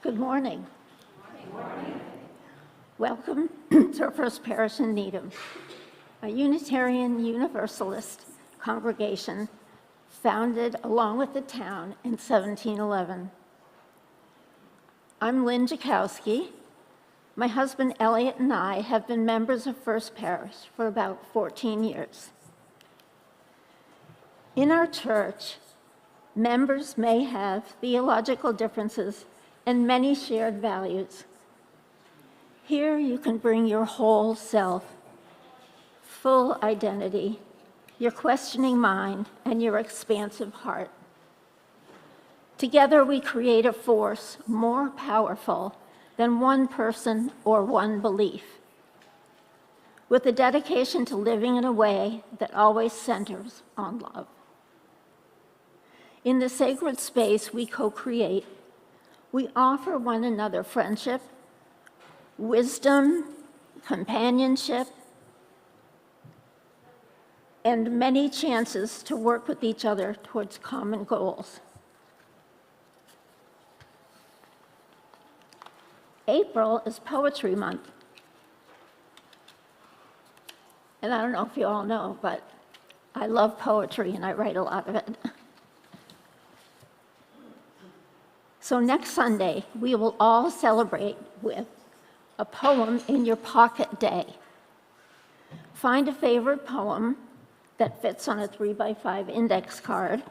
Good morning. Good morning. Welcome to our First Parish in Needham, a Unitarian Universalist congregation founded along with the town in 1711. I'm Lynn Jakowski. My husband Elliot and I have been members of First Parish for about 14 years. In our church, members may have theological differences and many shared values. Here you can bring your whole self, full identity, your questioning mind, and your expansive heart. Together we create a force more powerful than one person or one belief, with a dedication to living in a way that always centers on love. In the sacred space we co-create, we offer one another friendship, wisdom, companionship, and many chances to work with each other towards common goals. April is Poetry Month. And I don't know if you all know, but I love poetry and I write a lot of it. So next Sunday, we will all celebrate with a poem in your pocket day. Find a favorite poem that fits on a 3x5 index card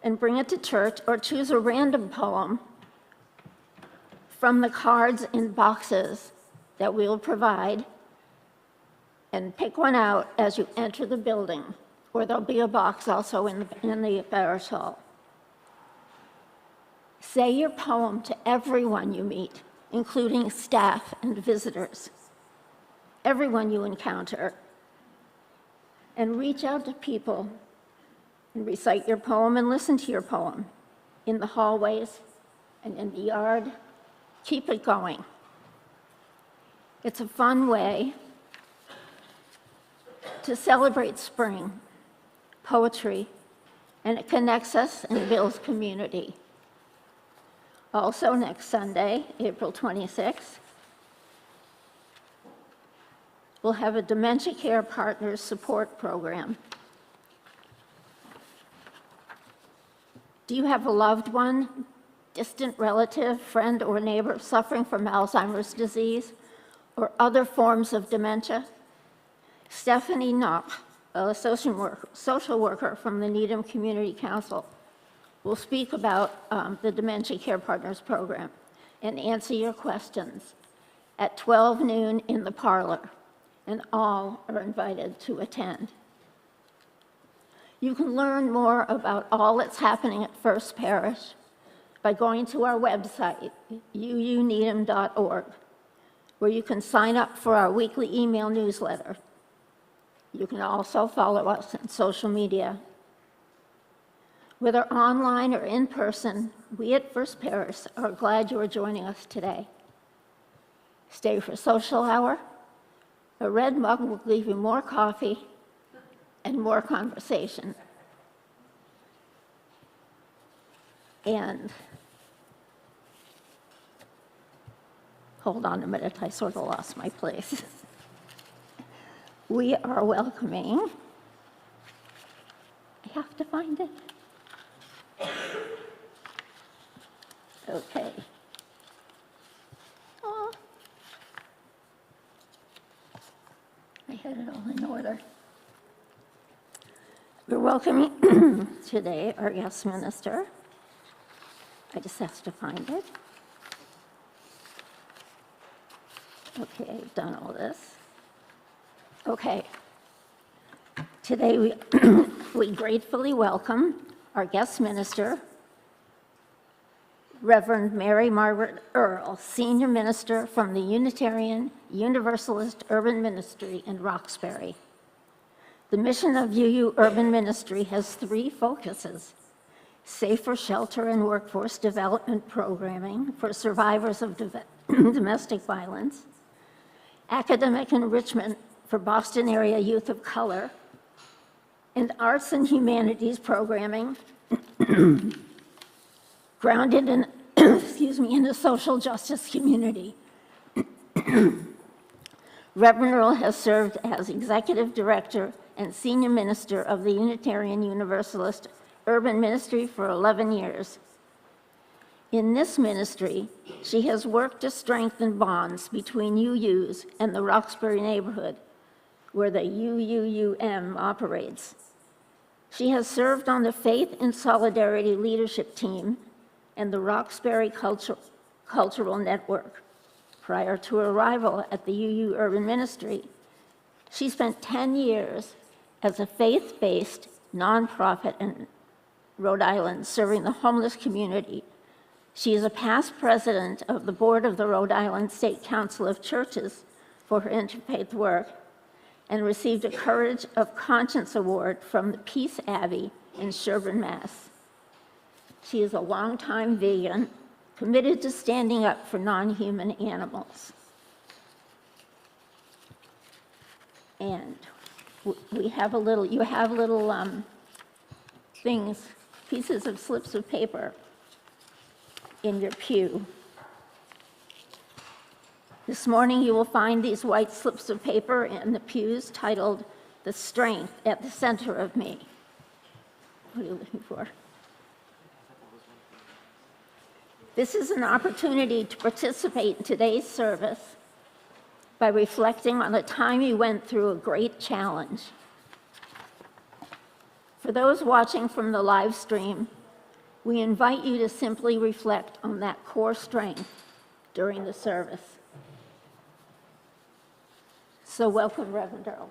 and bring it to church, or choose a random poem from the cards in boxes that we will provide and pick one out as you enter the building, or there'll be a box also in the parish hall. Say your poem to everyone you meet, including staff and visitors, everyone you encounter, and reach out to people and recite your poem and listen to your poem in the hallways and in the yard. Keep it going. It's a fun way to celebrate spring, poetry, and it connects us and builds community. Also next Sunday, April 26th, we'll have a Dementia Care Partners support program. Do you have a loved one, distant relative, friend, or neighbor suffering from Alzheimer's disease or other forms of dementia? Stephanie Knock, a social worker from the Needham Community Council, will speak about the Dementia Care Partners program and answer your questions at 12 noon in the parlor, and all are invited to attend. You can learn more about all that's happening at First Parish by going to our website, uuneedham.org, where you can sign up for our weekly email newsletter. You can also follow us on social media. Whether online or in person, we at First Parish are glad you are joining us today. Stay for social hour. A red mug will give you more coffee and more conversation. And hold on a minute, I sort of lost my place. We are welcoming, I have to find it. Okay. Oh, I had it all in order. We're welcoming today our guest minister. I just have to find it. Okay, I've done all this. Okay. Today we gratefully welcome our guest minister, Reverend Mary Margaret Earl, Senior Minister from the Unitarian Universalist Urban Ministry in Roxbury. The mission of UU Urban Ministry has three focuses: safer shelter and workforce development programming for survivors of domestic violence, academic enrichment for Boston area youth of color, and arts and humanities programming grounded in excuse me, in the social justice community. Reverend Earl has served as executive director and senior minister of the Unitarian Universalist Urban Ministry for 11 years. In this ministry, she has worked to strengthen bonds between UUs and the Roxbury neighborhood, where the UUUM operates. She has served on the Faith and Solidarity Leadership Team and the Roxbury Cultural Network. Prior to her arrival at the UU Urban Ministry, she spent 10 years as a faith-based nonprofit in Rhode Island serving the homeless community. She is a past president of the board of the Rhode Island State Council of Churches for her interfaith work and received a Courage of Conscience Award from the Peace Abbey in Sherburne, Mass. She is a longtime vegan, committed to standing up for non-human animals. And you have little things, pieces of slips of paper in your pew. This morning you will find these white slips of paper in the pews titled, "The Strength at the Center of Me." What are you looking for? This is an opportunity to participate in today's service by reflecting on the time you went through a great challenge. For those watching from the live stream, we invite you to simply reflect on that core strength during the service. So welcome, Reverend Earl.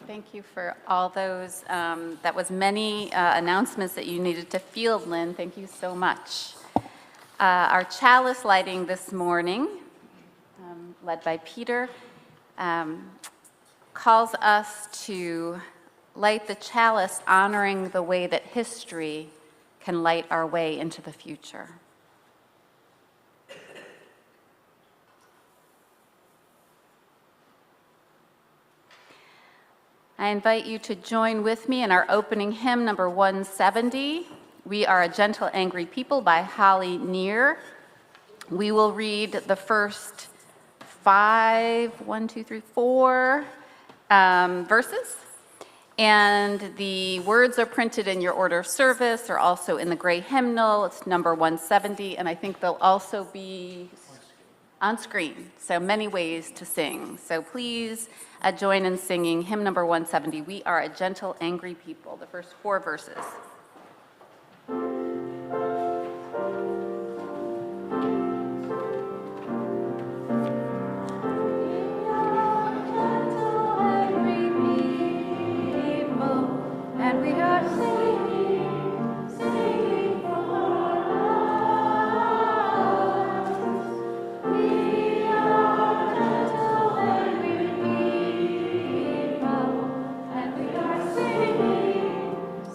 Thank you for all those, that was many announcements that you needed to field, Lynn. Thank you so much. Our chalice lighting this morning, led by Peter, calls us to light the chalice honoring the way that history can light our way into the future. I invite you to join with me in our opening hymn, number 170, "We Are a Gentle Angry People" by Holly Neer. We will read the first 4 verses, and the words are printed in your order of service. They're also in the gray hymnal. It's number 170, and I think they'll also be on screen, so many ways to sing. So please join in singing hymn number 170, "We Are a Gentle Angry People," the first 4 verses.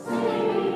Singing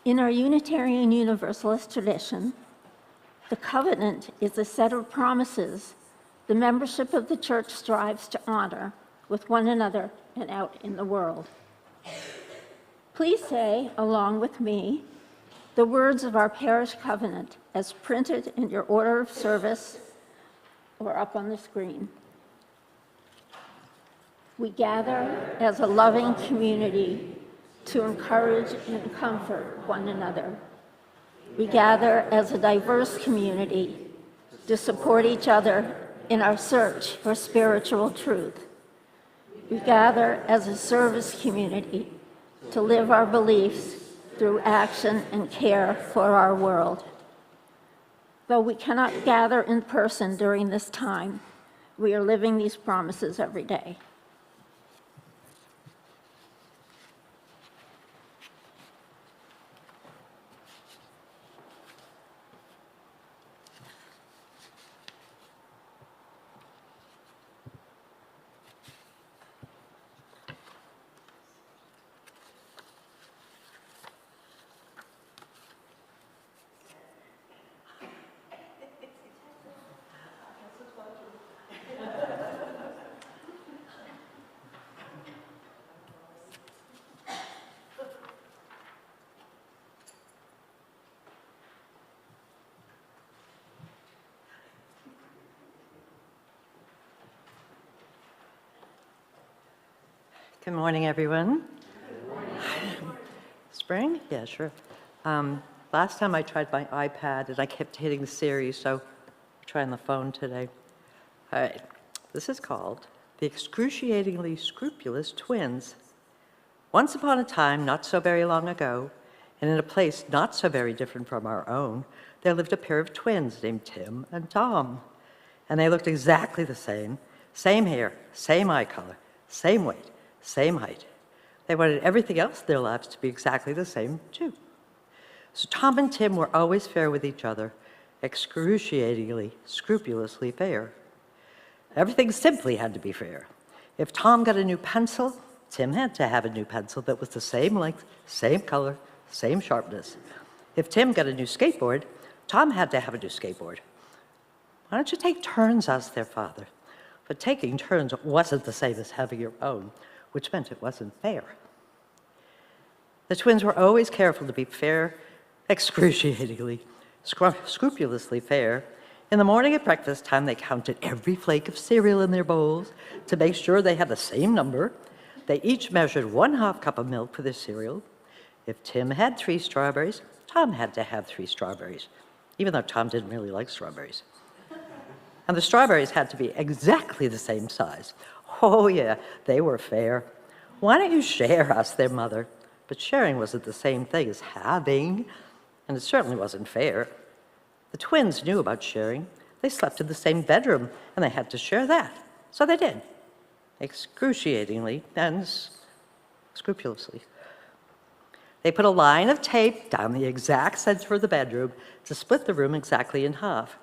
In our Unitarian Universalist tradition, the covenant is a set of promises the membership of the church strives to honor with one another and out in the world. Please say, along with me, the words of our parish covenant as printed in your order of service or up on the screen. We gather as a loving community to encourage and comfort one another. We gather as a diverse community to support each other in our search for spiritual truth. We gather as a service community to live our beliefs through action and care for our world. Though we cannot gather in person during this time, we are living these promises every day. Good morning, everyone. Spring? Yeah, sure. Last time I tried my iPad and I kept hitting Siri, so I'm trying the phone today. All right, this is called The Excruciatingly Scrupulous Twins. Once upon a time, not so very long ago, and in a place not so very different from our own, there lived a pair of twins named Tim and Tom. And they looked exactly the same hair, same eye color, same weight, same height. They wanted everything else in their lives to be exactly the same, too. So Tom and Tim were always fair with each other, excruciatingly, scrupulously fair. Everything simply had to be fair. If Tom got a new pencil, Tim had to have a new pencil that was the same length, same color, same sharpness. If Tim got a new skateboard, Tom had to have a new skateboard. Why don't you take turns, asked their father. But taking turns wasn't the same as having your own, which meant it wasn't fair. The twins were always careful to be fair, excruciatingly, scrupulously fair. In the morning at breakfast time, they counted every flake of cereal in their bowls to make sure they had the same number. They each measured 1/2 cup of milk for their cereal. If Tim had 3 strawberries, Tom had to have 3 strawberries, even though Tom didn't really like strawberries. And the strawberries had to be exactly the same size. Oh yeah, they were fair. Why don't you share, asked their mother. But sharing wasn't the same thing as having, and it certainly wasn't fair. The twins knew about sharing. They slept in the same bedroom, and they had to share that. So they did, excruciatingly and scrupulously. They put a line of tape down the exact center of the bedroom to split the room exactly in half.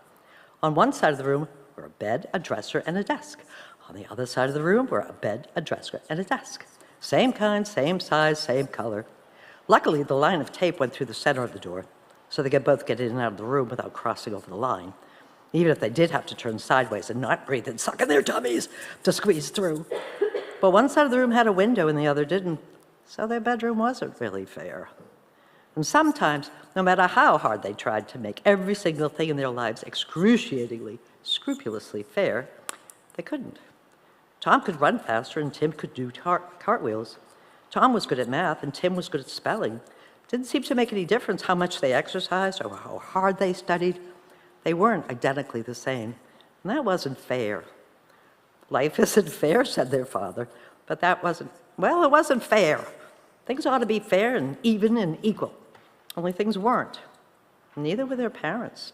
On one side of the room were a bed, a dresser, and a desk. On the other side of the room were a bed, a dresser, and a desk. Same kind, same size, same color. Luckily, the line of tape went through the center of the door, so they could both get in and out of the room without crossing over the line, even if they did have to turn sideways and not breathe and suck in their tummies to squeeze through. But one side of the room had a window and the other didn't, so their bedroom wasn't really fair. And sometimes, no matter how hard they tried to make every single thing in their lives excruciatingly, scrupulously fair, they couldn't. Tom could run faster and Tim could do cartwheels. Tom was good at math and Tim was good at spelling. Didn't seem to make any difference how much they exercised or how hard they studied. They weren't identically the same, and that wasn't fair. Life isn't fair, said their father, but it wasn't fair. Things ought to be fair and even and equal. Only things weren't. Neither were their parents.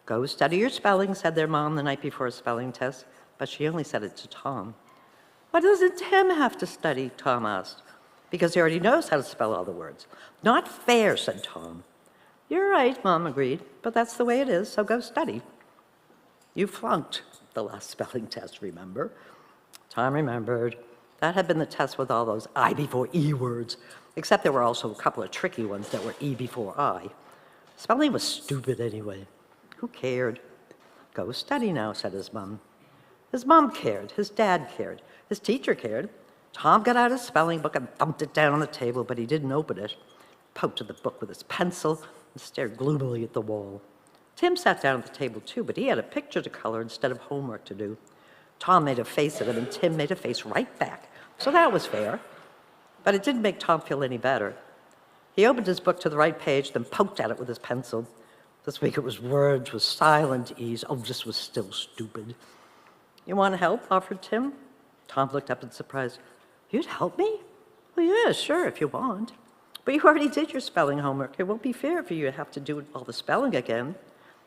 Go study your spelling, said their mom the night before a spelling test, but she only said it to Tom. Why doesn't Tim have to study, Tom asked. Because he already knows how to spell all the words. Not fair, said Tom. You're right, Mom agreed, but that's the way it is, so go study. You flunked the last spelling test, remember? Tom remembered. That had been the test with all those I before E words. except there were also a couple of tricky ones that were E before I. Spelling was stupid anyway. Who cared? Go study now, said his mom. His mom cared, his dad cared, his teacher cared. Tom got out his spelling book and thumped it down on the table, but he didn't open it. Poked at the book with his pencil and stared gloomily at the wall. Tim sat down at the table too, but he had a picture to color instead of homework to do. Tom made a face at him, and Tim made a face right back, so that was fair. But it didn't make Tom feel any better. He opened his book to the right page, then poked at it with his pencil. This week it was words with silent ease. Oh, this was still stupid. You want to help? Offered Tim. Tom looked up in surprise. You'd help me? Well, yeah, sure, if you want. But you already did your spelling homework. It won't be fair for you to have to do all the spelling again.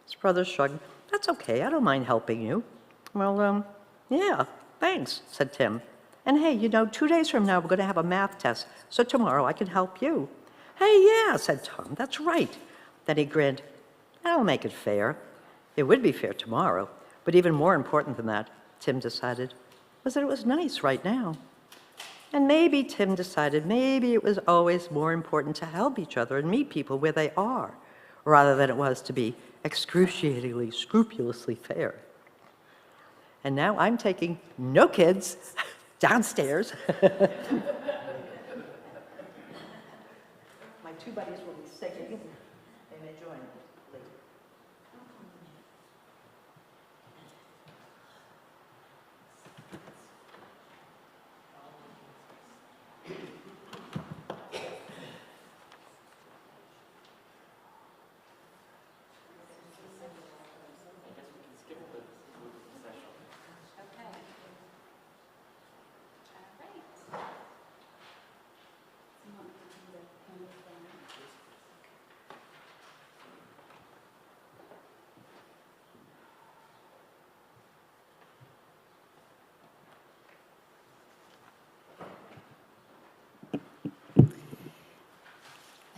His brother shrugged. That's okay, I don't mind helping you. Well, yeah, thanks, said Tim. And hey, 2 days from now we're going to have a math test, so tomorrow I can help you. Hey, yeah, said Tom, that's right. Then he grinned. That'll make it fair. It would be fair tomorrow, but even more important than that, Tim decided, was that it was nice right now. And maybe Tim decided maybe it was always more important to help each other and meet people where they are, rather than it was to be excruciatingly, scrupulously fair. And now I'm taking no kids downstairs. My two buddies will be singing. They may join later.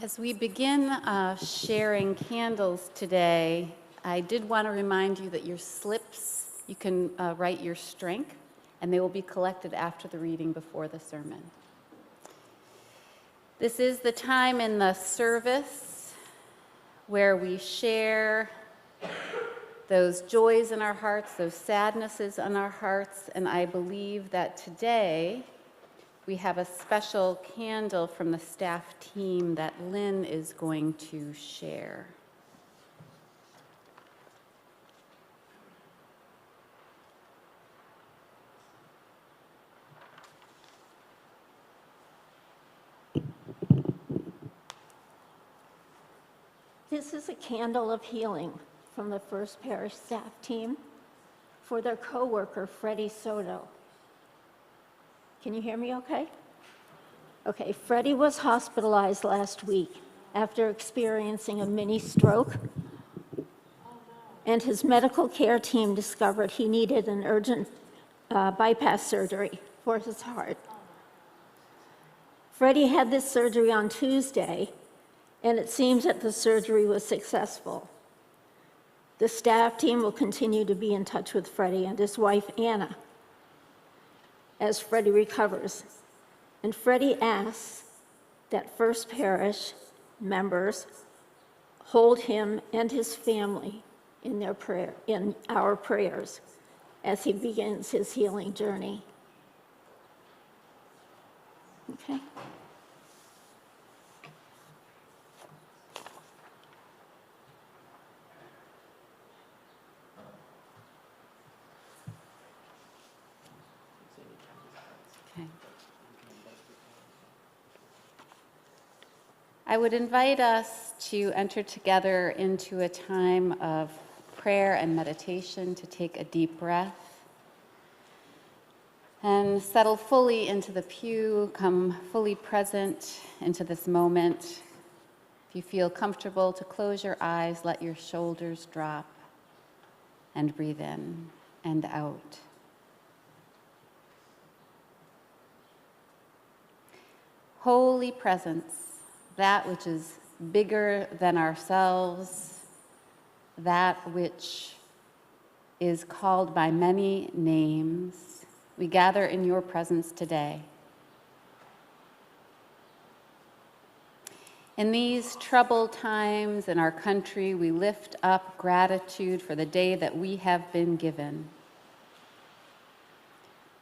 As we begin sharing candles today, I did want to remind you that your slips, you can write your strength, and they will be collected after the reading before the sermon. This is the time in the service where we share those joys in our hearts, those sadnesses in our hearts, and I believe that today we have a special candle from the staff team that Lynn is going to share. This is a candle of healing from the First Parish staff team for their coworker, Freddie Soto. Can you hear me okay? Okay, Freddie was hospitalized last week after experiencing a mini stroke, and his medical care team discovered he needed an urgent bypass surgery for his heart. Freddie had this surgery on Tuesday, and it seems that the surgery was successful. The staff team will continue to be in touch with Freddie and his wife, Anna, as Freddie recovers. And Freddie asks that First Parish members hold him and his family in our prayers as he begins his healing journey. Okay. Okay. I would invite us to enter together into a time of prayer and meditation, to take a deep breath and settle fully into the pew, come fully present into this moment. If you feel comfortable to close your eyes, let your shoulders drop and breathe in and out. Holy presence, that which is bigger than ourselves, that which is called by many names, we gather in your presence today. In these troubled times in our country, we lift up gratitude for the day that we have been given.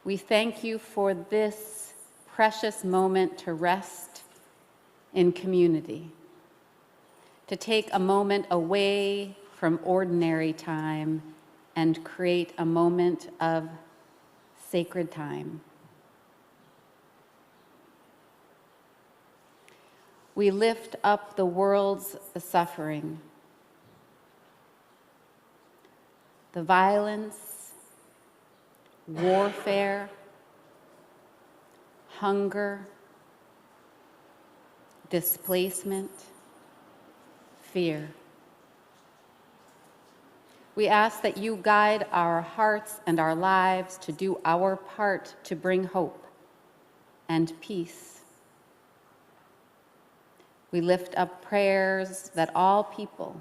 We thank you for this precious moment to rest in community, to take a moment away from ordinary time and create a moment of sacred time. We lift up the world's suffering, the violence, warfare, hunger, displacement, fear. We ask that you guide our hearts and our lives to do our part to bring hope and peace. We lift up prayers that all people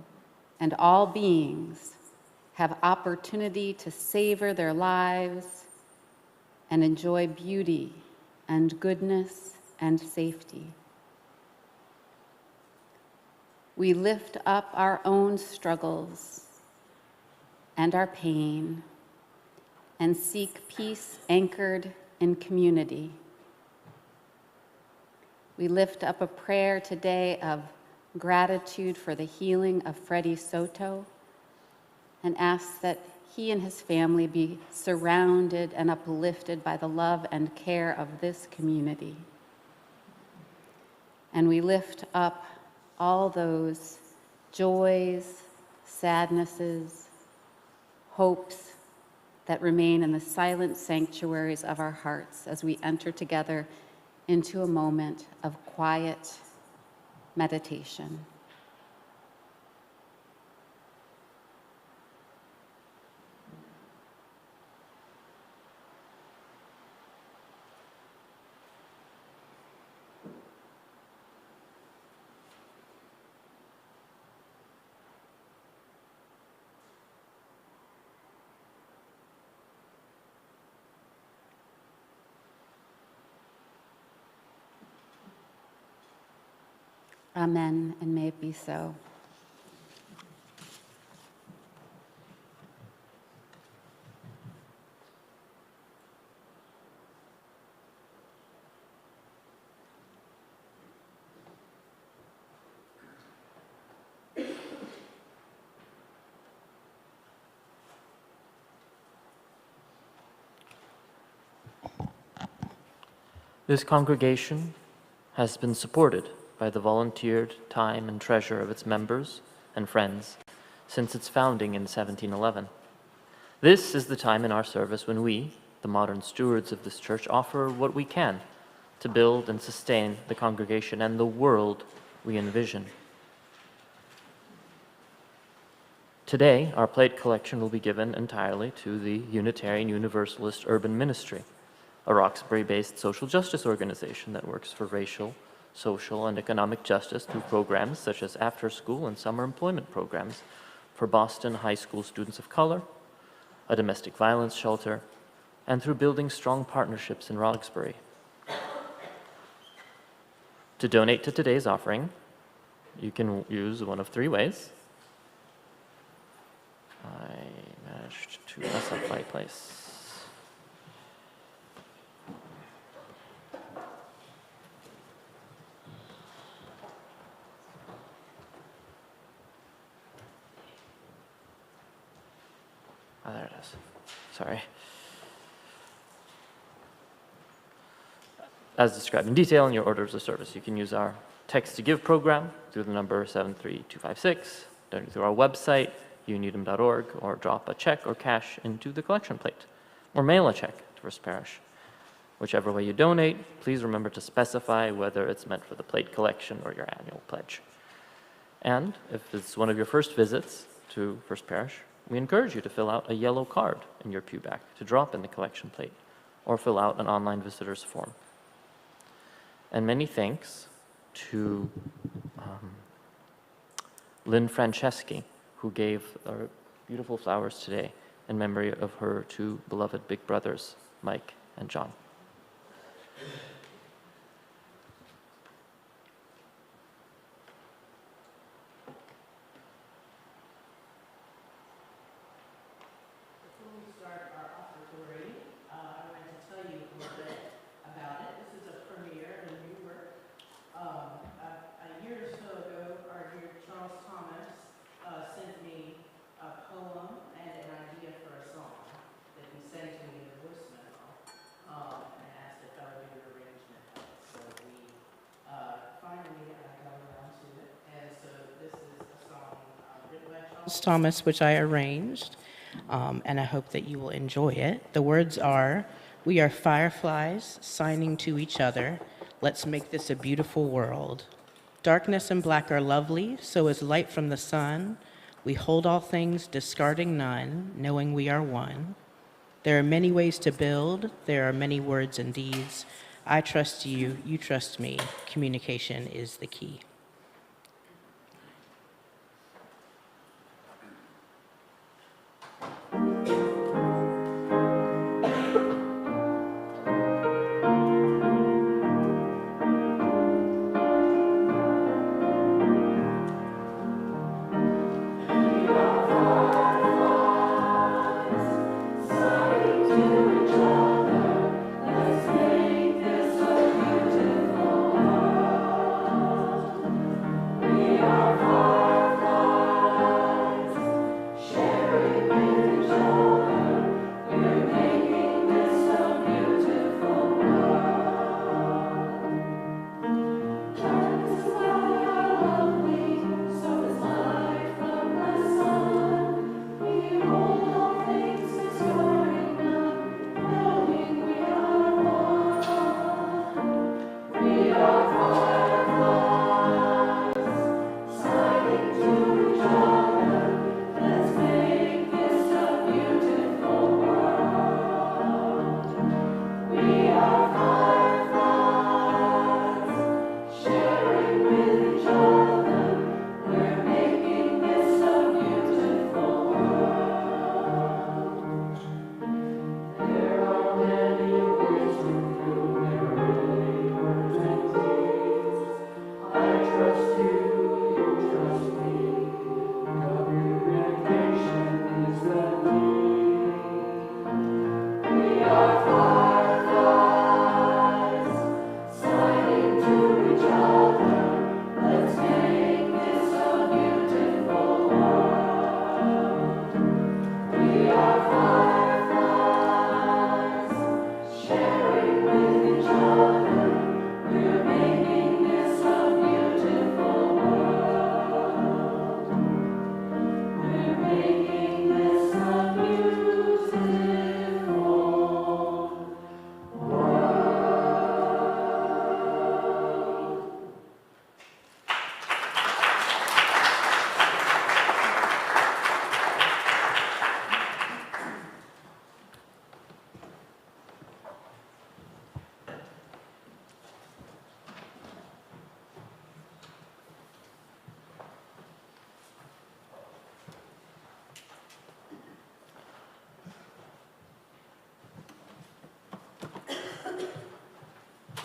and all beings have opportunity to savor their lives and enjoy beauty and goodness and safety. We lift up our own struggles and our pain and seek peace anchored in community. We lift up a prayer today of gratitude for the healing of Freddie Soto and ask that he and his family be surrounded and uplifted by the love and care of this community. And we lift up all those joys, sadnesses, hopes that remain in the silent sanctuaries of our hearts as we enter together into a moment of quiet meditation. Amen, and may it be so. This congregation has been supported by the volunteered time and treasure of its members and friends since its founding in 1711. This is the time in our service when we, the modern stewards of this church, offer what we can to build and sustain the congregation and the world we envision. Today, our plate collection will be given entirely to the Unitarian Universalist Urban Ministry, a Roxbury-based social justice organization that works for racial, social, and economic justice through programs such as after-school and summer employment programs for Boston high school students of color, a domestic violence shelter, and through building strong partnerships in Roxbury. To donate to today's offering, you can use one of three ways. I managed to mess up my place. Oh, there it is. Sorry. As described in detail in your orders of service, you can use our text to give program through the number 73256, donate through our website, unedom.org, or drop a check or cash into the collection plate, or mail a check to First Parish. Whichever way you donate, please remember to specify whether it's meant for the plate collection or your annual pledge. And if it's one of your first visits to First Parish, we encourage you to fill out a yellow card in your pew back to drop in the collection plate, or fill out an online visitor's form. And many thanks to Lynn Franceschi, who gave our beautiful flowers today in memory of her two beloved big brothers, Mike and John. Thomas, which I arranged, and I hope that you will enjoy it. The words are, "We are fireflies signing to each other. Let's make this a beautiful world. Darkness and black are lovely, so is light from the sun. We hold all things, discarding none, knowing we are one. There are many ways to build. There are many words and deeds. I trust you, you trust me. Communication is the key."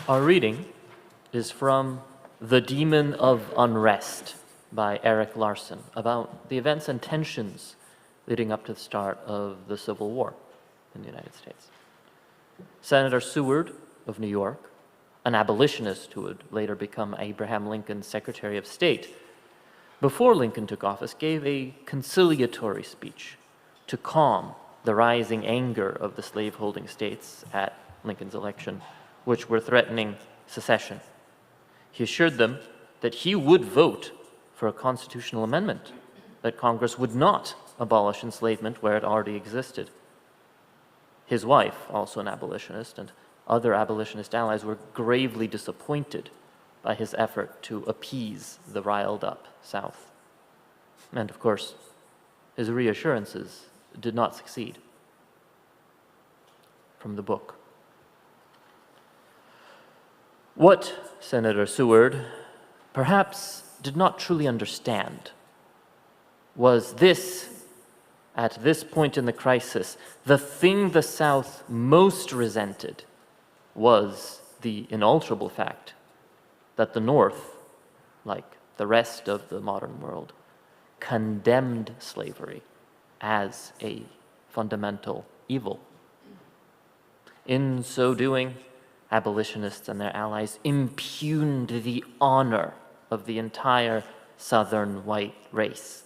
Our reading is from The Demon of Unrest by Eric Larson, about the events and tensions leading up to the start of the Civil War in the United States. Senator Seward of New York, an abolitionist who would later become Abraham Lincoln's Secretary of State, before Lincoln took office, gave a conciliatory speech to calm the rising anger of the slaveholding states at Lincoln's election, which were threatening secession. He assured them that he would vote for a constitutional amendment, that Congress would not abolish enslavement where it already existed. His wife, also an abolitionist, and other abolitionist allies were gravely disappointed by his effort to appease the riled-up South. And of course, his reassurances did not succeed. From the book. What Senator Seward perhaps did not truly understand was this, at this point in the crisis, the thing the South most resented was the inalterable fact that the North, like the rest of the modern world, condemned slavery as a fundamental evil. In so doing, abolitionists and their allies impugned the honor of the entire Southern white race.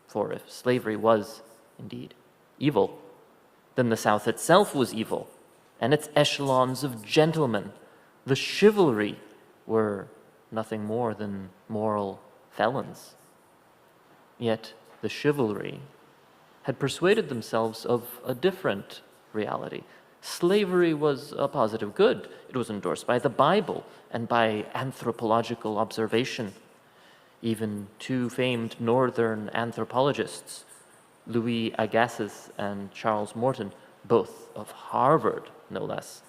For if slavery was indeed evil, then the South itself was evil, and its echelons of gentlemen, the chivalry, were nothing more than moral felons. Yet, the chivalry, had persuaded themselves of a different reality. Slavery was a positive good. It was endorsed by the Bible and by anthropological observation. Even two famed northern anthropologists, Louis Agassiz and Charles Morton, both of Harvard, no less,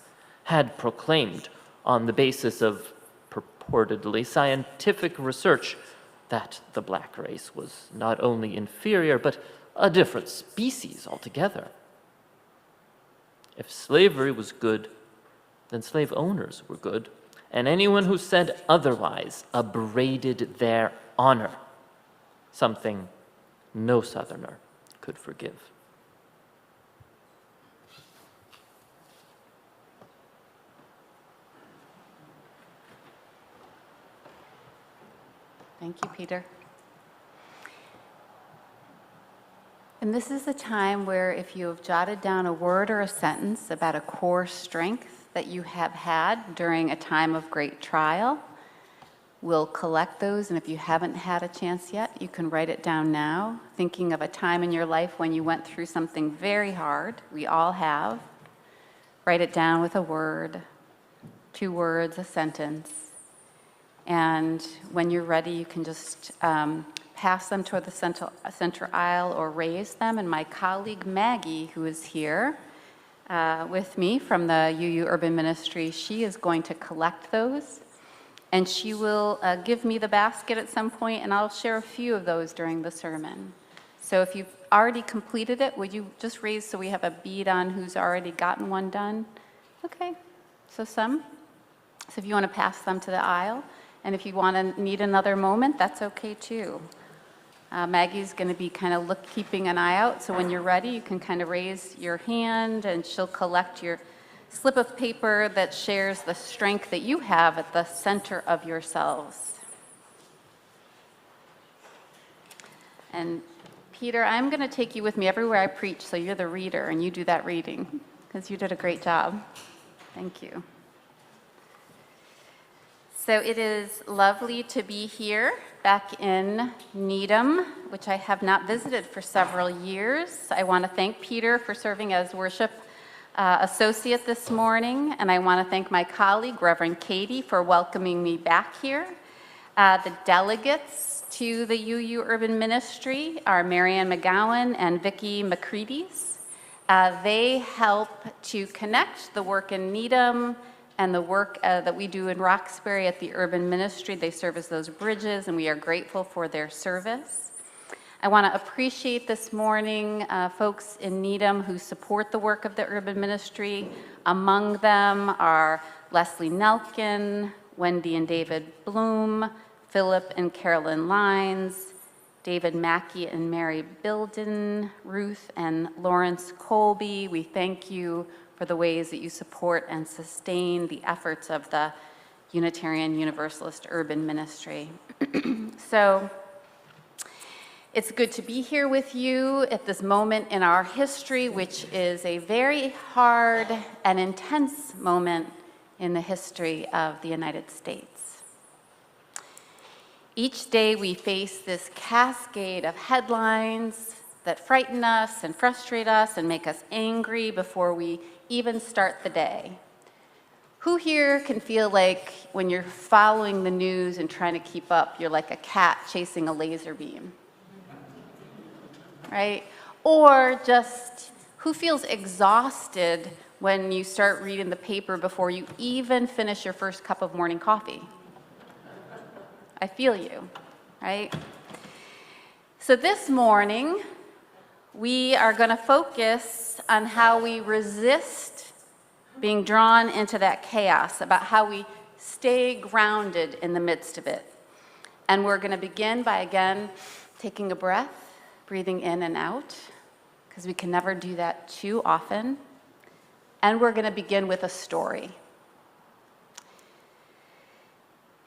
had proclaimed on the basis of purportedly scientific research that the black race was not only inferior, but a different species altogether. If slavery was good, then slave owners were good, and anyone who said otherwise abraded their honor, something no Southerner could forgive. Thank you, Peter. And this is a time where if you have jotted down a word or a sentence about a core strength that you have had during a time of great trial, we'll collect those. And if you haven't had a chance yet, you can write it down now, thinking of a time in your life when you went through something very hard. We all have. Write it down with a word, 2 words, a sentence. And when you're ready, you can just pass them toward the center aisle or raise them. And my colleague Maggie, who is here with me from the UU Urban Ministry, she is going to collect those. And she will give me the basket at some point, and I'll share a few of those during the sermon. So if you've already completed it, would you just raise so we have a bead on who's already gotten one done? Okay, so some. So if you want to pass them to the aisle, and if you want to need another moment, that's okay too. Maggie's going to be kind of keeping an eye out, so when you're ready, you can kind of raise your hand, and she'll collect your slip of paper that shares the strength that you have at the center of yourselves. And Peter, I'm going to take you with me everywhere I preach, so you're the reader, and you do that reading, because you did a great job. Thank you. So it is lovely to be here back in Needham, which I have not visited for several years. I want to thank Peter for serving as worship associate this morning, and I want to thank my colleague, Reverend Katie, for welcoming me back here. The delegates to the UU Urban Ministry are Marianne McGowan and Vicki McCready's. They help to connect the work in Needham and the work that we do in Roxbury at the Urban Ministry. They serve as those bridges, and we are grateful for their service. I want to appreciate this morning folks in Needham who support the work of the Urban Ministry. Among them are Leslie Nelkin, Wendy and David Bloom, Philip and Carolyn Lines, David Mackey and Mary Bilden, Ruth and Lawrence Colby. We thank you for the ways that you support and sustain the efforts of the Unitarian Universalist Urban Ministry. So it's good to be here with you at this moment in our history, which is a very hard and intense moment in the history of the United States. Each day we face this cascade of headlines that frighten us and frustrate us and make us angry before we even start the day. Who here can feel like when you're following the news and trying to keep up, you're like a cat chasing a laser beam? Right? Or just who feels exhausted when you start reading the paper before you even finish your first cup of morning coffee? I feel you, right? So this morning, we are going to focus on how we resist being drawn into that chaos, about how we stay grounded in the midst of it. And we're going to begin by, again, taking a breath, breathing in and out, because we can never do that too often. And we're going to begin with a story.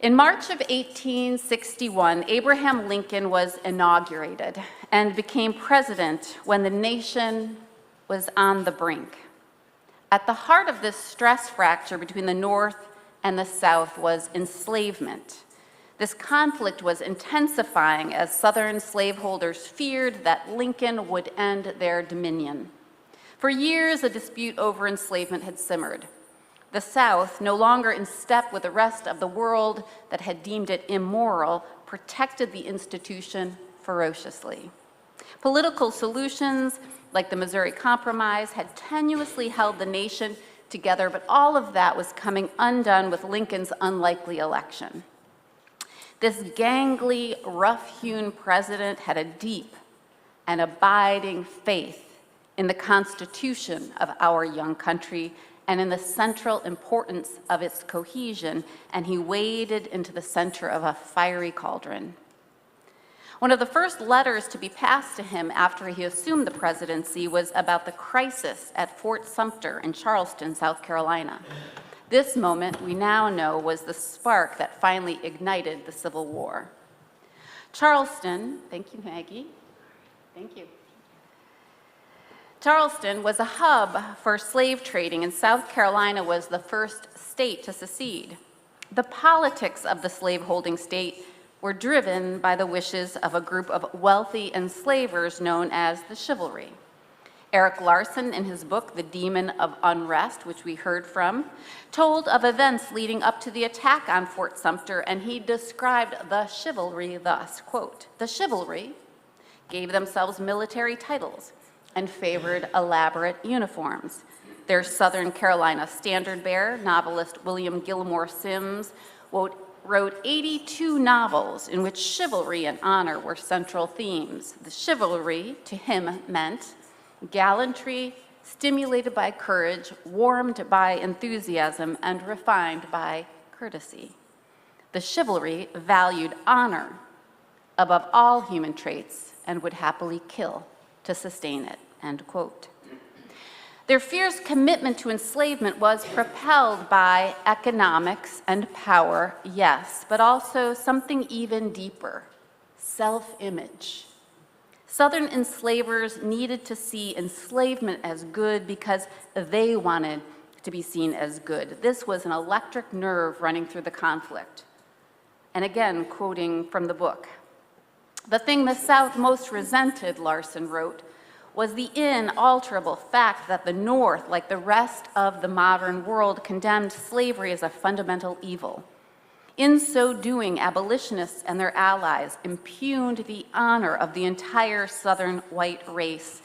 In March of 1861, Abraham Lincoln was inaugurated and became president when the nation was on the brink. At the heart of this stress fracture between the North and the South was enslavement. This conflict was intensifying as Southern slaveholders feared that Lincoln would end their dominion. For years, a dispute over enslavement had simmered. The South, no longer in step with the rest of the world that had deemed it immoral, protected the institution ferociously. Political solutions, like the Missouri Compromise, had tenuously held the nation together, but all of that was coming undone with Lincoln's unlikely election. This gangly, rough-hewn president had a deep and abiding faith in the Constitution of our young country and in the central importance of its cohesion, and he waded into the center of a fiery cauldron. One of the first letters to be passed to him after he assumed the presidency was about the crisis at Fort Sumter in Charleston, South Carolina. This moment, we now know, was the spark that finally ignited the Civil War. Charleston, thank you, Maggie. Thank you. Charleston was a hub for slave trading, and South Carolina was the first state to secede. The politics of the slaveholding state were driven by the wishes of a group of wealthy enslavers known as the chivalry. Eric Larson, in his book, The Demon of Unrest, which we heard from, told of events leading up to the attack on Fort Sumter, and he described the chivalry thus, quote, "The chivalry gave themselves military titles and favored elaborate uniforms. Their Southern Carolina standard-bearer, novelist William Gilmore Simms, wrote 82 novels in which chivalry and honor were central themes. The chivalry, to him, meant gallantry, stimulated by courage, warmed by enthusiasm, and refined by courtesy. The chivalry valued honor above all human traits and would happily kill to sustain it," end quote. Their fierce commitment to enslavement was propelled by economics and power, yes, but also something even deeper, self-image. Southern enslavers needed to see enslavement as good because they wanted to be seen as good. This was an electric nerve running through the conflict. And again, quoting from the book, "The thing the South most resented," Larson wrote, "was the inalterable fact that the North, like the rest of the modern world, condemned slavery as a fundamental evil. In so doing, abolitionists and their allies impugned the honor of the entire Southern white race.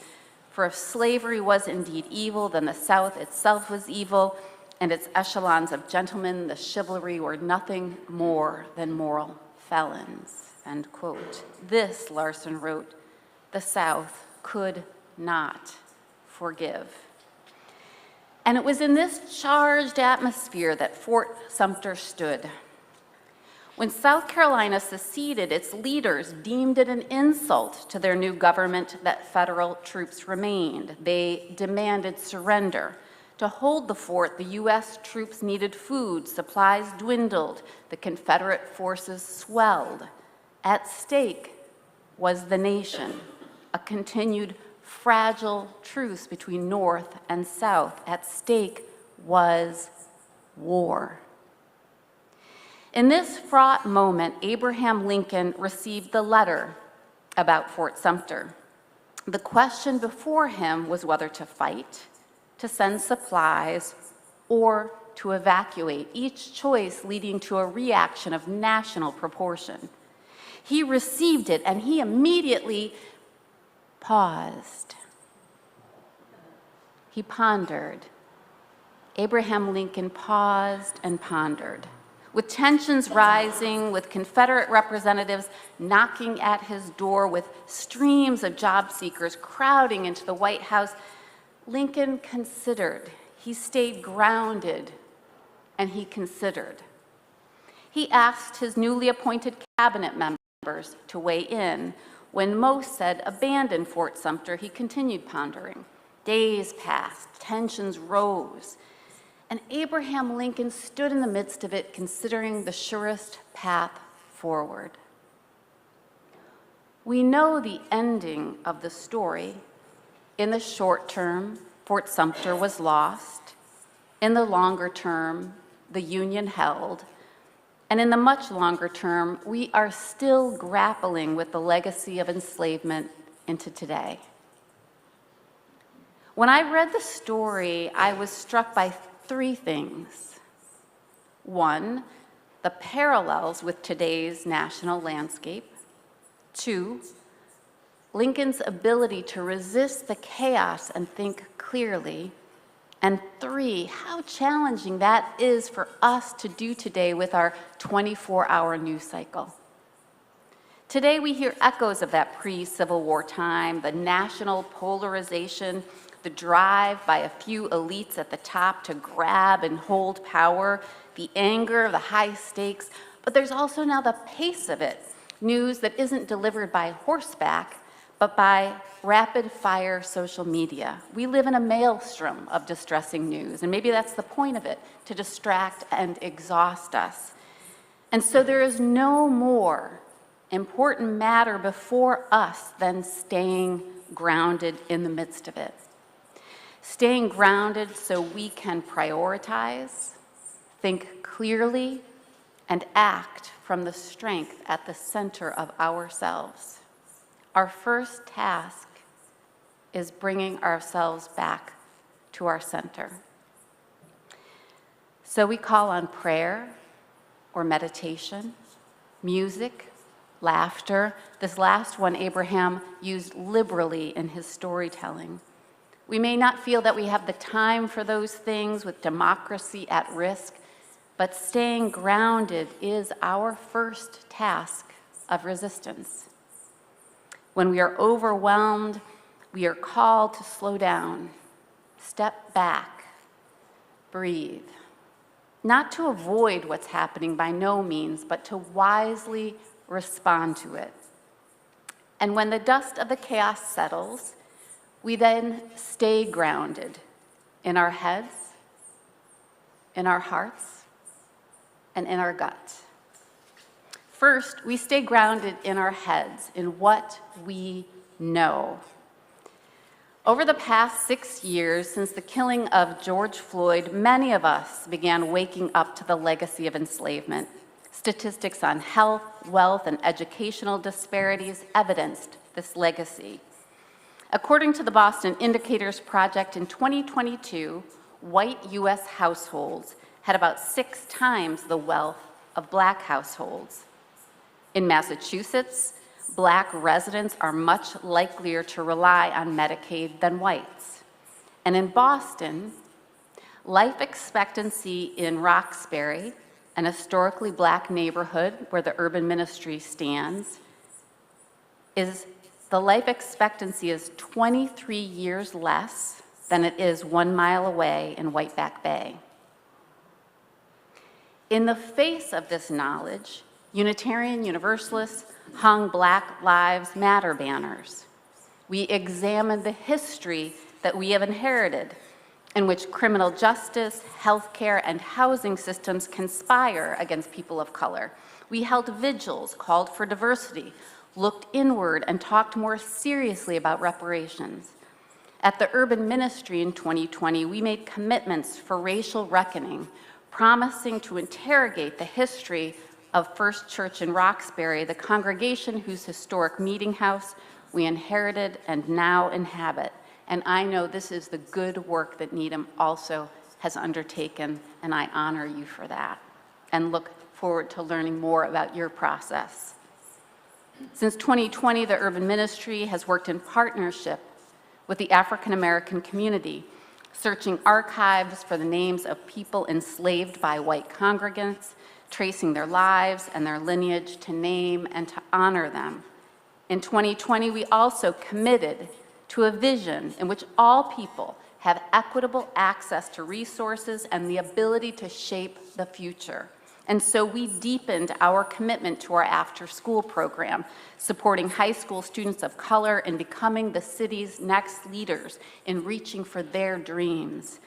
For if slavery was indeed evil, then the South itself was evil, and its echelons of gentlemen, the chivalry, were nothing more than moral felons," end quote. This, Larson wrote, the South could not forgive. And it was in this charged atmosphere that Fort Sumter stood. When South Carolina seceded, its leaders deemed it an insult to their new government that federal troops remained. They demanded surrender. To hold the fort, the U.S. troops needed food, supplies dwindled, the Confederate forces swelled. At stake was the nation, a continued fragile truce between North and South. At stake was war. In this fraught moment, Abraham Lincoln received the letter about Fort Sumter. The question before him was whether to fight, to send supplies, or to evacuate, each choice leading to a reaction of national proportion. He received it, and he immediately paused. He pondered. Abraham Lincoln paused and pondered. With tensions rising, with Confederate representatives knocking at his door, with streams of job seekers crowding into the White House, Lincoln considered. He stayed grounded, and he considered. He asked his newly appointed cabinet members to weigh in. When most said abandon Fort Sumter, he continued pondering. Days passed, tensions rose, and Abraham Lincoln stood in the midst of it, considering the surest path forward. We know the ending of the story. In the short term, Fort Sumter was lost. In the longer term, the Union held. And in the much longer term, we are still grappling with the legacy of enslavement into today. When I read the story, I was struck by three things. One, the parallels with today's national landscape. Two, Lincoln's ability to resist the chaos and think clearly. And three, how challenging that is for us to do today with our 24-hour news cycle. Today we hear echoes of that pre-Civil War time, the national polarization, the drive by a few elites at the top to grab and hold power, the anger, the high stakes, but there's also now the pace of it, news that isn't delivered by horseback, but by rapid-fire social media. We live in a maelstrom of distressing news, and maybe that's the point of it, to distract and exhaust us. And so there is no more important matter before us than staying grounded in the midst of it. Staying grounded so we can prioritize, think clearly, and act from the strength at the center of ourselves. Our first task is bringing ourselves back to our center. So we call on prayer or meditation, music, laughter. This last one Abraham used liberally in his storytelling. We may not feel that we have the time for those things with democracy at risk, but staying grounded is our first task of resistance. When we are overwhelmed, we are called to slow down, step back, breathe. Not to avoid what's happening by no means, but to wisely respond to it. And when the dust of the chaos settles, we then stay grounded in our heads, in our hearts, and in our guts. First, we stay grounded in our heads, in what we know. Over the past 6 years, since the killing of George Floyd, many of us began waking up to the legacy of enslavement. Statistics on health, wealth, and educational disparities evidenced this legacy. According to the Boston Indicators Project, in 2022, white U.S. households had about 6 times the wealth of Black households. In Massachusetts, Black residents are much likelier to rely on Medicaid than whites. And in Boston, life expectancy in Roxbury, an historically Black neighborhood where the urban ministry stands, the life expectancy is 23 years less than it is 1 mile away in Whiteback Bay. In the face of this knowledge, Unitarian Universalists hung Black Lives Matter banners. We examined the history that we have inherited, in which criminal justice, healthcare, and housing systems conspire against people of color. We held vigils, called for diversity, looked inward, and talked more seriously about reparations. At the urban ministry in 2020, we made commitments for racial reckoning, promising to interrogate the history of First Church in Roxbury, the congregation whose historic meeting house we inherited and now inhabit. And I know this is the good work that Needham also has undertaken, and I honor you for that, and look forward to learning more about your process. Since 2020, the urban ministry has worked in partnership with the African American community, searching archives for the names of people enslaved by white congregants, tracing their lives and their lineage to name and to honor them. In 2020, we also committed to a vision in which all people have equitable access to resources and the ability to shape the future. And so we deepened our commitment to our after-school program, supporting high school students of color in becoming the city's next leaders in reaching for their dreams.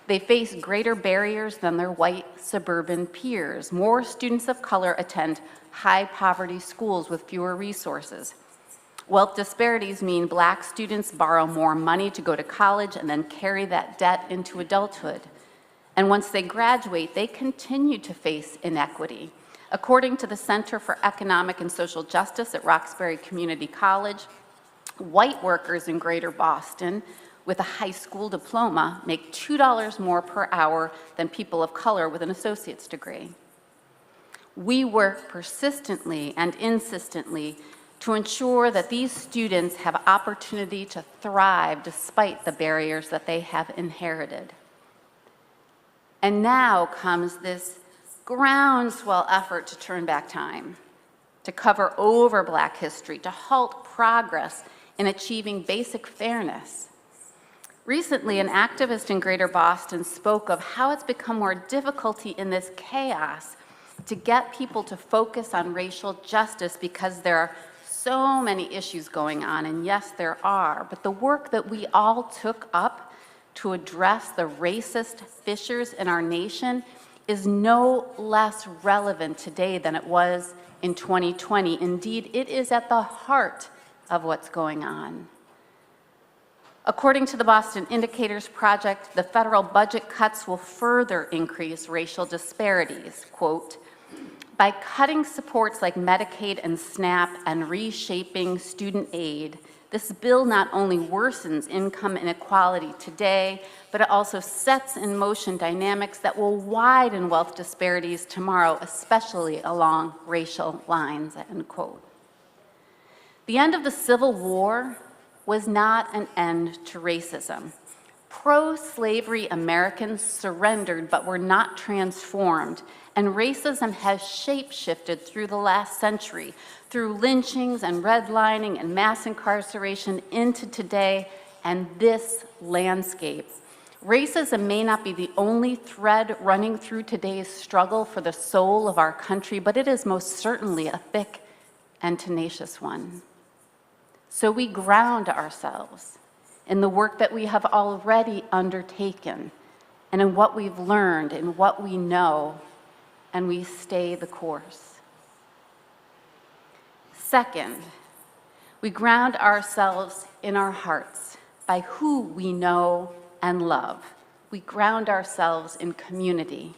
They face greater barriers than their white suburban peers. More students of color attend high-poverty schools with fewer resources. Wealth disparities mean Black students borrow more money to go to college and then carry that debt into adulthood. And once they graduate, they continue to face inequity. According to the Center for Economic and Social Justice at Roxbury Community College, white workers in Greater Boston with a high school diploma make $2 more per hour than people of color with an associate's degree. We work persistently and insistently to ensure that these students have opportunity to thrive despite the barriers that they have inherited. And now comes this groundswell effort to turn back time, to cover over Black history, to halt progress in achieving basic fairness. Recently, an activist in Greater Boston spoke of how it's become more difficult in this chaos to get people to focus on racial justice because there are so many issues going on, and yes, there are, but the work that we all took up to address the racist fissures in our nation is no less relevant today than it was in 2020. Indeed, it is at the heart of what's going on. According to the Boston Indicators Project, the federal budget cuts will further increase racial disparities, quote, by cutting supports like Medicaid and SNAP and reshaping student aid. This bill not only worsens income inequality today, but it also sets in motion dynamics that will widen wealth disparities tomorrow, especially along racial lines, end quote. The end of the Civil War was not an end to racism. Pro-slavery Americans surrendered but were not transformed, and racism has shape-shifted through the last century, through lynchings and redlining and mass incarceration into today and this landscape. Racism may not be the only thread running through today's struggle for the soul of our country, but it is most certainly a thick and tenacious one. So we ground ourselves in the work that we have already undertaken and in what we've learned, in what we know, and we stay the course. Second, we ground ourselves in our hearts by who we know and love. We ground ourselves in community.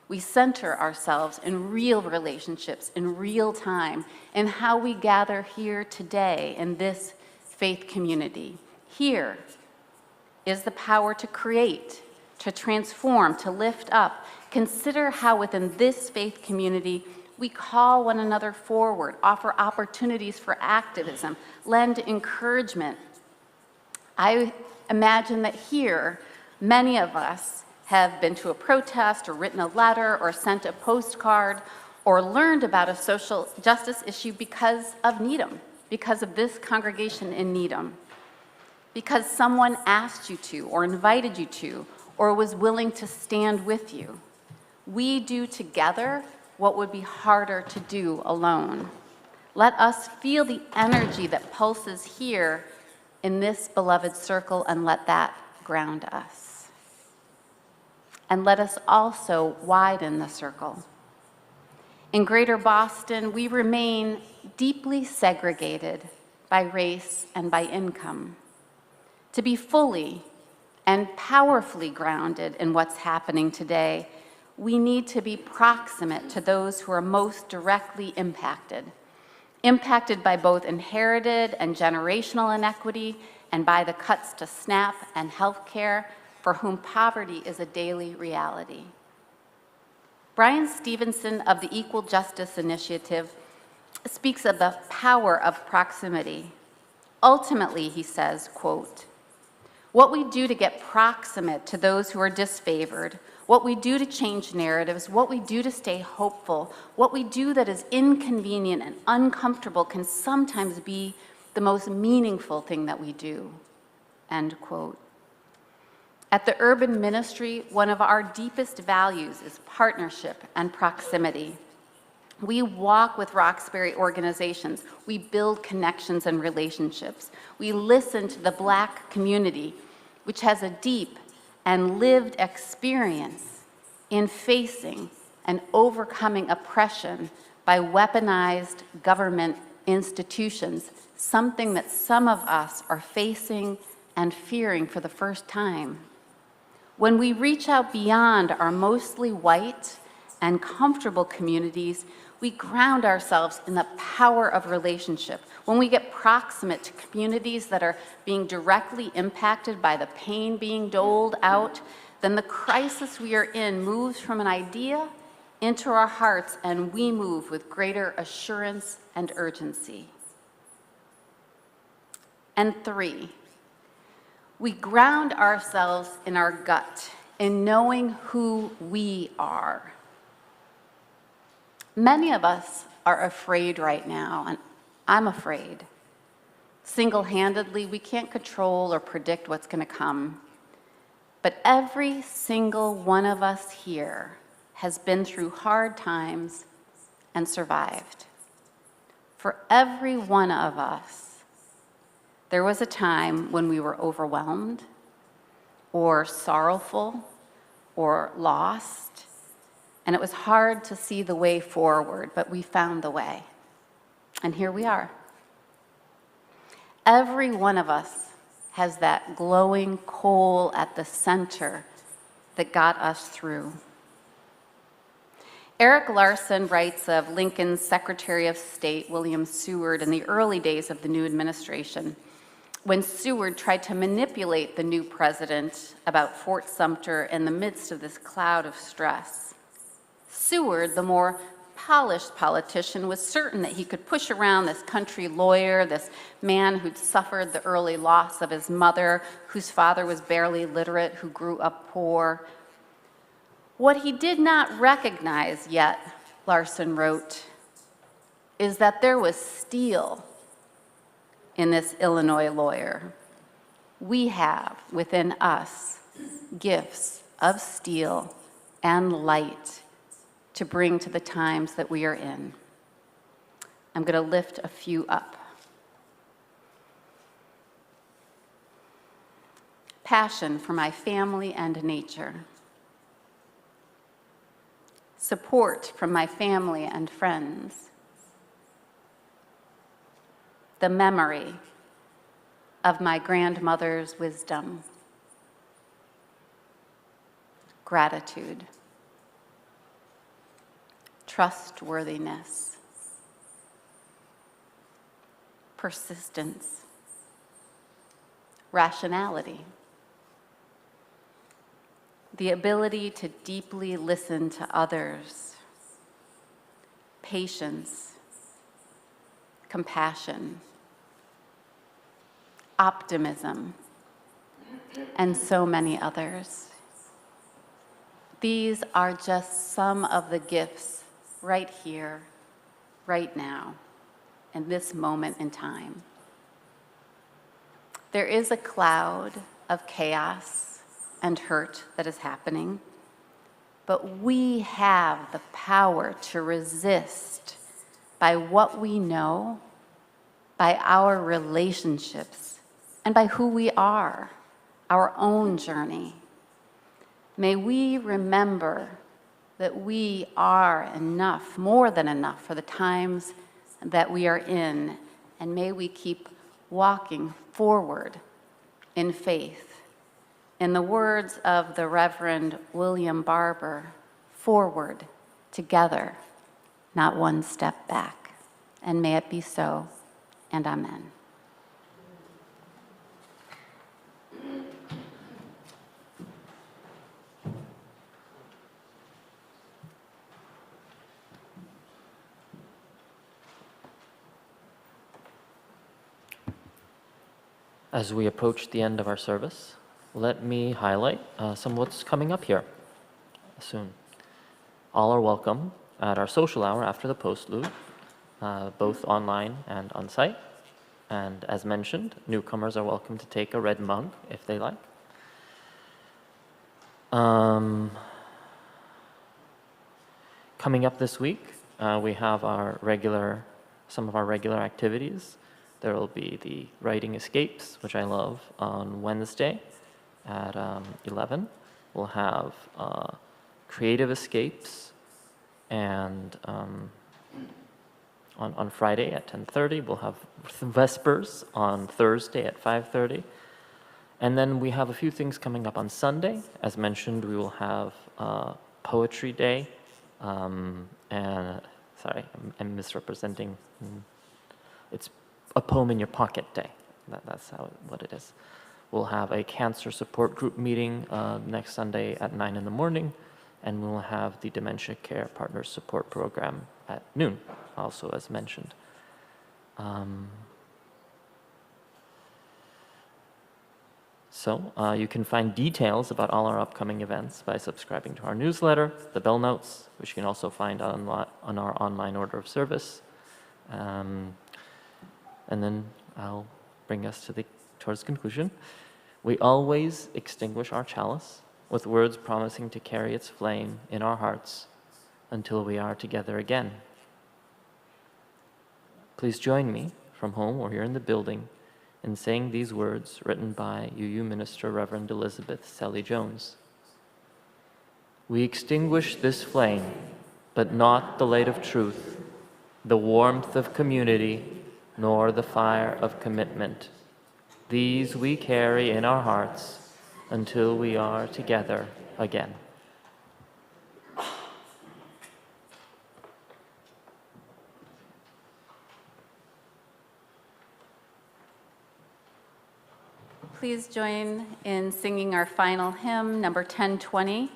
We center ourselves in real relationships, in real time, in how we gather here today in this faith community. Here is the power to create, to transform, to lift up. Consider how within this faith community we call one another forward, offer opportunities for activism, lend encouragement. I imagine that here, many of us have been to a protest or written a letter or sent a postcard or learned about a social justice issue because of Needham, because of this congregation in Needham, because someone asked you to or invited you to or was willing to stand with you. We do together what would be harder to do alone. Let us feel the energy that pulses here in this beloved circle and let that ground us. And let us also widen the circle. In Greater Boston, we remain deeply segregated by race and by income. To be fully and powerfully grounded in what's happening today, we need to be proximate to those who are most directly impacted by both inherited and generational inequity and by the cuts to SNAP and healthcare, for whom poverty is a daily reality. Brian Stevenson of the Equal Justice Initiative speaks of the power of proximity. Ultimately, he says, quote, what we do to get proximate to those who are disfavored, what we do to change narratives, what we do to stay hopeful, what we do that is inconvenient and uncomfortable can sometimes be the most meaningful thing that we do, end quote. At the Urban Ministry, one of our deepest values is partnership and proximity. We walk with Roxbury organizations. We build connections and relationships. We listen to the Black community, which has a deep and lived experience in facing and overcoming oppression by weaponized government institutions, something that some of us are facing and fearing for the first time. When we reach out beyond our mostly white and comfortable communities, we ground ourselves in the power of relationship. When we get proximate to communities that are being directly impacted by the pain being doled out, then the crisis we are in moves from an idea into our hearts, and we move with greater assurance and urgency. And 3, we ground ourselves in our gut, in knowing who we are. Many of us are afraid right now, and I'm afraid. Single-handedly, we can't control or predict what's going to come. But every single one of us here has been through hard times and survived. For every one of us, there was a time when we were overwhelmed or sorrowful or lost, and it was hard to see the way forward, but we found the way. And here we are. Every one of us has that glowing coal at the center that got us through. Eric Larson writes of Lincoln's Secretary of State, William Seward, in the early days of the new administration, when Seward tried to manipulate the new president about Fort Sumter in the midst of this cloud of stress. Seward, the more polished politician, was certain that he could push around this country lawyer, this man who'd suffered the early loss of his mother, whose father was barely literate, who grew up poor. What he did not recognize yet, Larson wrote, is that there was steel in this Illinois lawyer. We have within us gifts of steel and light to bring to the times that we are in. I'm going to lift a few up. Passion for my family and nature. Support from my family and friends. The memory of my grandmother's wisdom. Gratitude. Trustworthiness. Persistence. Rationality. The ability to deeply listen to others. Patience. Compassion. Optimism. And so many others. These are just some of the gifts right here, right now, in this moment in time. There is a cloud of chaos and hurt that is happening, but we have the power to resist by what we know, by our relationships, and by who we are, our own journey. May we remember that we are enough, more than enough, for the times that we are in, and may we keep walking forward in faith. In the words of the Reverend William Barber, forward, together, not one step back. And may it be so, and amen. As we approach the end of our service, let me highlight some of what's coming up here soon. All are welcome at our social hour after the postlude, both online and on site. And as mentioned, newcomers are welcome to take a red mug if they like. Coming up this week, we have some of our regular activities. There will be the Writing Escapes, which I love, on Wednesday at 11. We'll have Creative Escapes, and on Friday at 10:30. We'll have Vespers on Thursday at 5:30. And then we have a few things coming up on Sunday. As mentioned, we will have Poetry Day And sorry, I'm misrepresenting. It's a poem in your pocket day. That's what it is. We'll have a cancer support group meeting next Sunday at 9 in the morning, and we'll have the Dementia Care Partners Support Program at noon, also as mentioned. So you can find details about all our upcoming events by subscribing to our newsletter, the Bell Notes, which you can also find on our online order of service. And then I'll bring us towards conclusion. We always extinguish our chalice with words promising to carry its flame in our hearts until we are together again. Please join me from home or here in the building in saying these words written by UU Minister Reverend Elizabeth Selly Jones. We extinguish this flame, but not the light of truth, the warmth of community, nor the fire of commitment. These we carry in our hearts until we are together again. Please join in singing our final hymn, number 1020,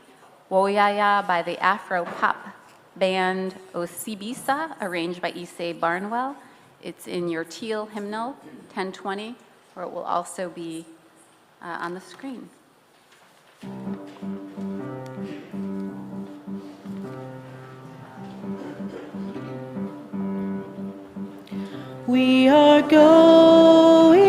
Woyaya by the Afro-pop band Osibisa, arranged by Issei Barnwell. It's in your teal hymnal, 1020, or it will also be on the screen. We are going,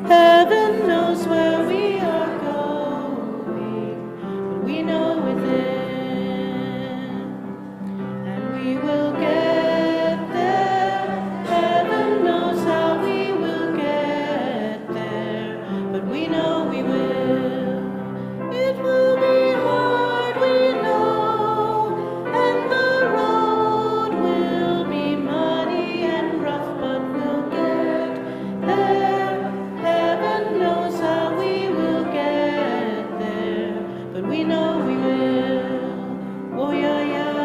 heaven knows where we are going, but we know within, and we will get there. Heaven knows how we will get there, but we know we will. It will be hard, we know, and the road will be muddy and rough, but we'll get there. Heaven knows how we will get there, but we know we will. Oh yeah, yeah,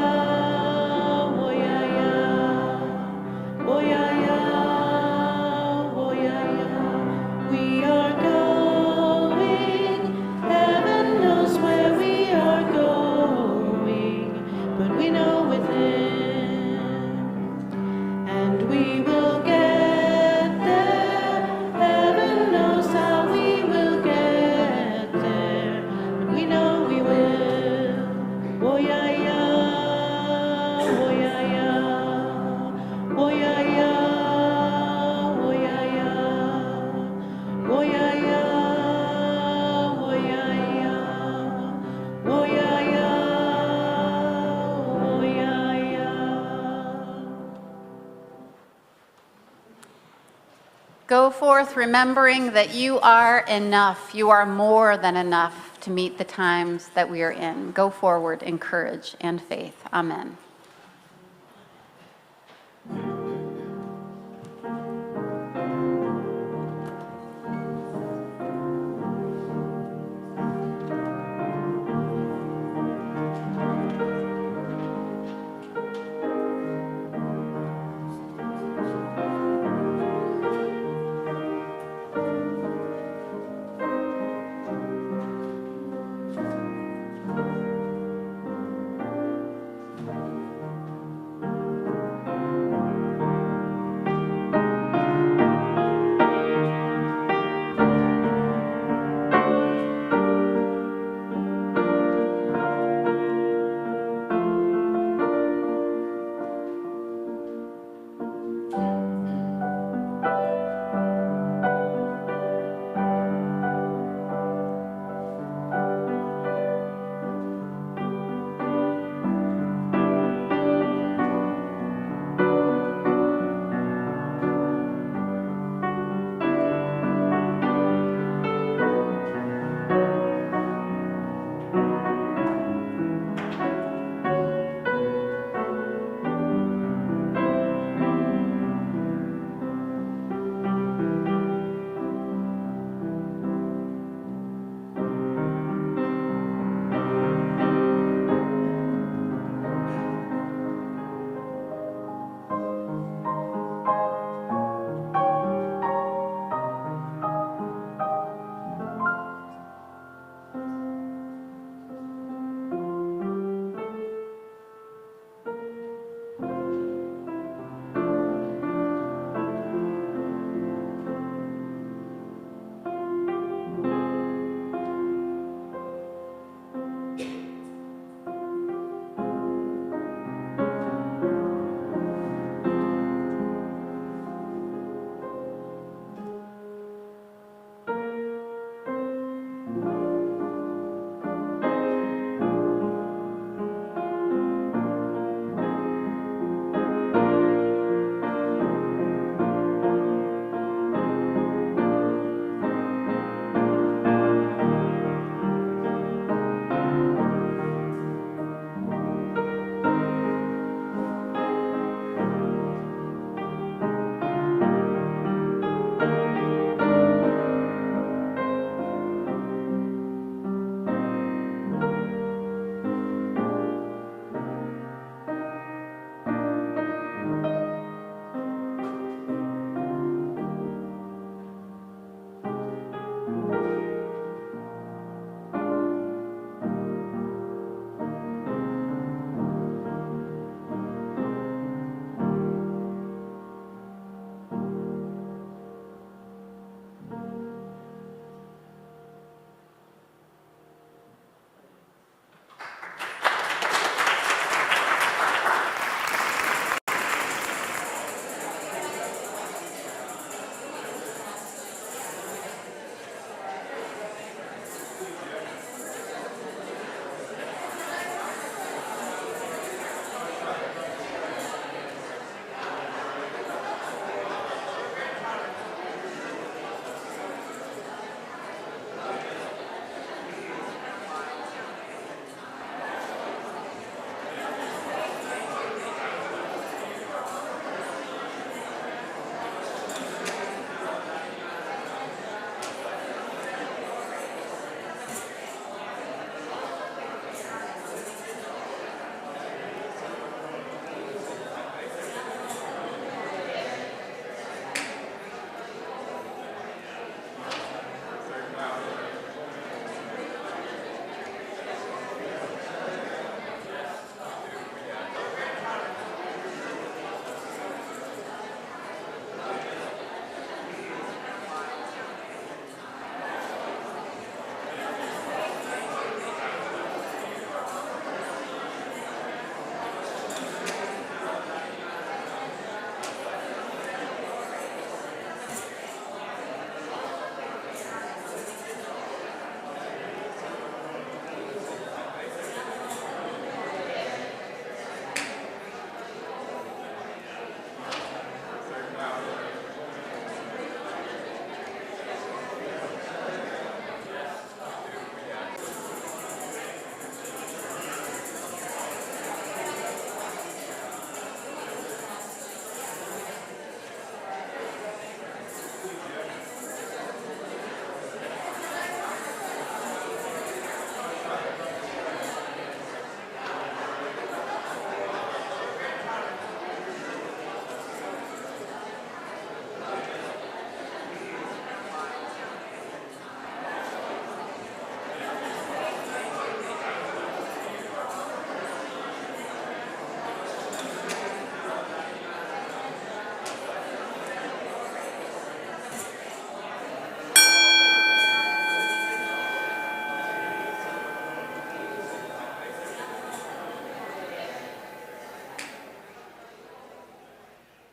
oh yeah, yeah, oh yeah, yeah, oh yeah, yeah. We are going, heaven knows where we are going, but we know within, and we will get there. Heaven knows how we will get there, but we know we will. Oh yeah, yeah, oh yeah, yeah, oh yeah, yeah, oh yeah, yeah, oh yeah, yeah, oh yeah, yeah, oh yeah, yeah, oh yeah, yeah. Go forth remembering that you are enough. You are more than enough to meet the times that we are in. Go forward in courage and faith. Amen.